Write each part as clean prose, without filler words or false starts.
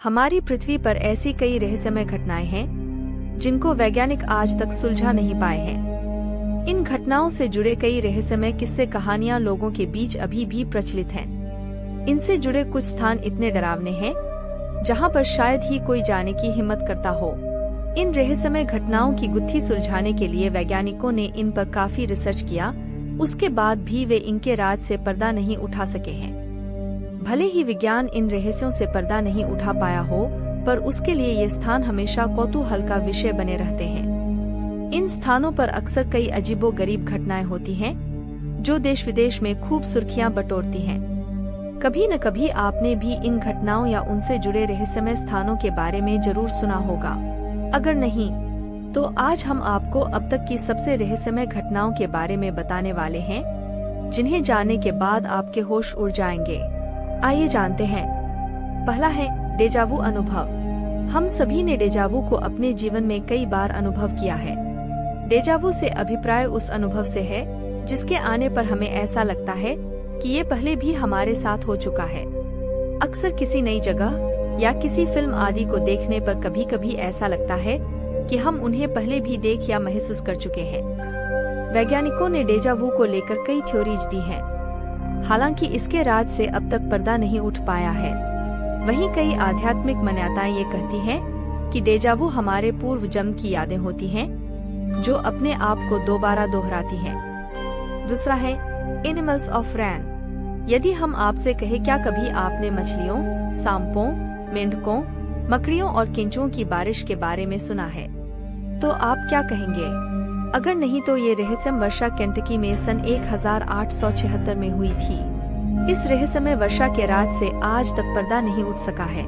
हमारी पृथ्वी पर ऐसी कई रहस्यमय घटनाएं हैं जिनको वैज्ञानिक आज तक सुलझा नहीं पाए हैं। इन घटनाओं से जुड़े कई रहस्यमय किस्से कहानियां लोगों के बीच अभी भी प्रचलित हैं। इनसे जुड़े कुछ स्थान इतने डरावने हैं जहां पर शायद ही कोई जाने की हिम्मत करता हो। इन रहस्यमय घटनाओं की गुत्थी सुलझाने के लिए वैज्ञानिकों ने इन पर काफी रिसर्च किया, उसके बाद भी वे इनके राज से पर्दा नहीं उठा सके हैं। भले ही विज्ञान इन रहस्यों से पर्दा नहीं उठा पाया हो, पर उसके लिए ये स्थान हमेशा कौतूहल का विषय बने रहते हैं। इन स्थानों पर अक्सर कई अजीबोगरीब घटनाएं होती हैं, जो देश विदेश में खूब सुर्खियां बटोरती हैं। कभी न कभी आपने भी इन घटनाओं या उनसे जुड़े रहस्यमय स्थानों के बारे में जरूर सुना होगा। अगर नहीं, तो आज हम आपको अब तक की सबसे रहस्यमय घटनाओं के बारे में बताने वाले हैं, जिन्हें जानने के बाद आपके होश उड़ जाएंगे। आइए जानते हैं। पहला है डेजावू अनुभव। हम सभी ने डेजावू को अपने जीवन में कई बार अनुभव किया है। डेजावू से अभिप्राय उस अनुभव से है जिसके आने पर हमें ऐसा लगता है कि ये पहले भी हमारे साथ हो चुका है। अक्सर किसी नई जगह या किसी फिल्म आदि को देखने पर कभी कभी ऐसा लगता है कि हम उन्हें पहले भी देख या महसूस कर चुके हैं। वैज्ञानिकों ने डेजावू को लेकर कई थ्योरीज दी हैं। हालांकि इसके राज से अब तक पर्दा नहीं उठ पाया है। वहीं कई आध्यात्मिक मान्यताएं ये कहती हैं कि डेजावू हमारे पूर्व जन्म की यादें होती हैं, जो अपने आप को दोबारा दोहराती हैं। दूसरा है एनिमल्स ऑफ रैन। यदि हम आपसे कहें क्या कभी आपने मछलियों, सांपों, मेंढकों, मकड़ियों और केंचुओं की बारिश के बारे में सुना है, तो आप क्या कहेंगे? अगर नहीं तो ये रहस्यमय वर्षा केंटकी में सन 1876 में हुई थी। इस रहस्यमय वर्षा के राज से आज तक पर्दा नहीं उठ सका है।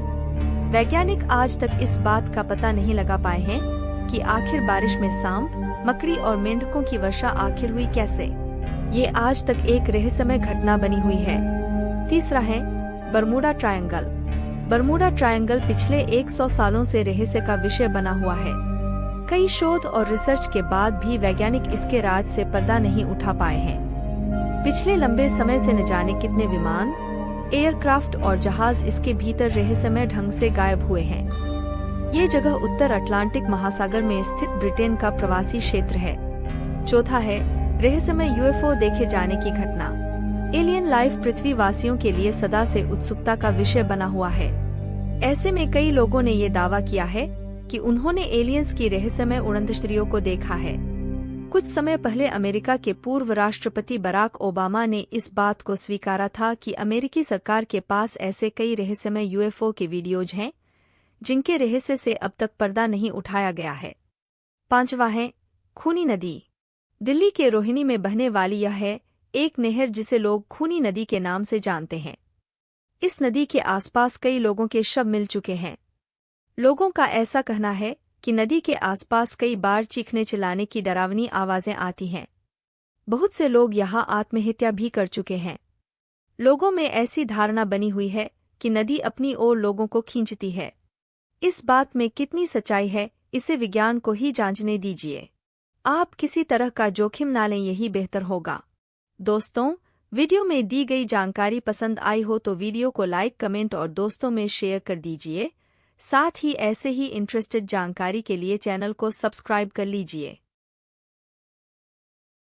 वैज्ञानिक आज तक इस बात का पता नहीं लगा पाए हैं कि आखिर बारिश में सांप, मकड़ी और मेंढकों की वर्षा आखिर हुई कैसे। ये आज तक एक रहस्यमय घटना बनी हुई है। तीसरा है बरमूडा ट्रायंगल। बरमूडा ट्रायंगल पिछले 100 सालों से रहस्य का विषय बना हुआ है। कई शोध और रिसर्च के बाद भी वैज्ञानिक इसके राज से पर्दा नहीं उठा पाए हैं। पिछले लंबे समय से न जाने कितने विमान, एयरक्राफ्ट और जहाज इसके भीतर रहस्यमय ढंग से गायब हुए हैं। ये जगह उत्तर अटलांटिक महासागर में स्थित ब्रिटेन का प्रवासी क्षेत्र है। चौथा है रहस्यमय यूएफओ देखे जाने की घटना। एलियन लाइफ पृथ्वी वासियों के लिए सदा से उत्सुकता का विषय बना हुआ है। ऐसे में कई लोगों ने ये दावा किया है कि उन्होंने एलियंस की रहस्यमय उड़नतस्तियों को देखा है। कुछ समय पहले अमेरिका के पूर्व राष्ट्रपति बराक ओबामा ने इस बात को स्वीकारा था कि अमेरिकी सरकार के पास ऐसे कई रहस्यमय यूएफओ के वीडियोज हैं, जिनके रहस्य से अब तक पर्दा नहीं उठाया गया है। पांचवा है खूनी नदी। दिल्ली के रोहिणी में बहने वाली यह है एक नहर जिसे लोग खूनी नदी के नाम से जानते हैं। इस नदी के आसपास कई लोगों के शव मिल चुके हैं। लोगों का ऐसा कहना है कि नदी के आसपास कई बार चीखने चिल्लाने की डरावनी आवाजें आती हैं। बहुत से लोग यहाँ आत्महत्या भी कर चुके हैं। लोगों में ऐसी धारणा बनी हुई है कि नदी अपनी ओर लोगों को खींचती है। इस बात में कितनी सच्चाई है, इसे विज्ञान को ही जांचने दीजिए। आप किसी तरह का जोखिम ना लें, यही बेहतर होगा। दोस्तों, वीडियो में दी गई जानकारी पसंद आई हो तो वीडियो को लाइक, कमेंट और दोस्तों में शेयर कर दीजिए। साथ ही ऐसे ही इंटरेस्टेड जानकारी के लिए चैनल को सब्सक्राइब कर लीजिए।